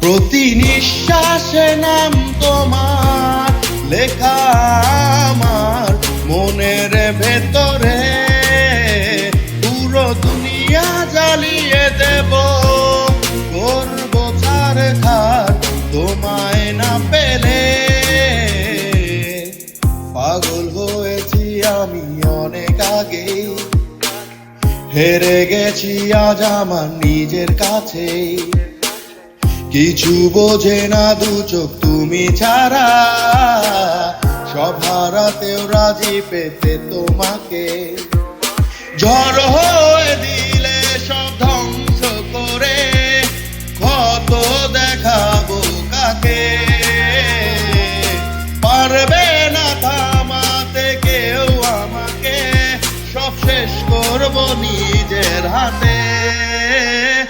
প্রতি নিঃশ্বাসে নাম তোমার লেখা আমার মনের ভেতরে, পুরো দুনিয়া জ্বালিয়ে দেব, করবো ছারখার তোমায় না পেলে। পাগল হয়েছি আমি অনেক আগে, হেরে গেছি আজ আমার নিজের কাছে। কিছু বোঝে না দু চোখ তুমি ছাড়া, সব হারাতেও রাজি পেতে তোমাকে। ঝড়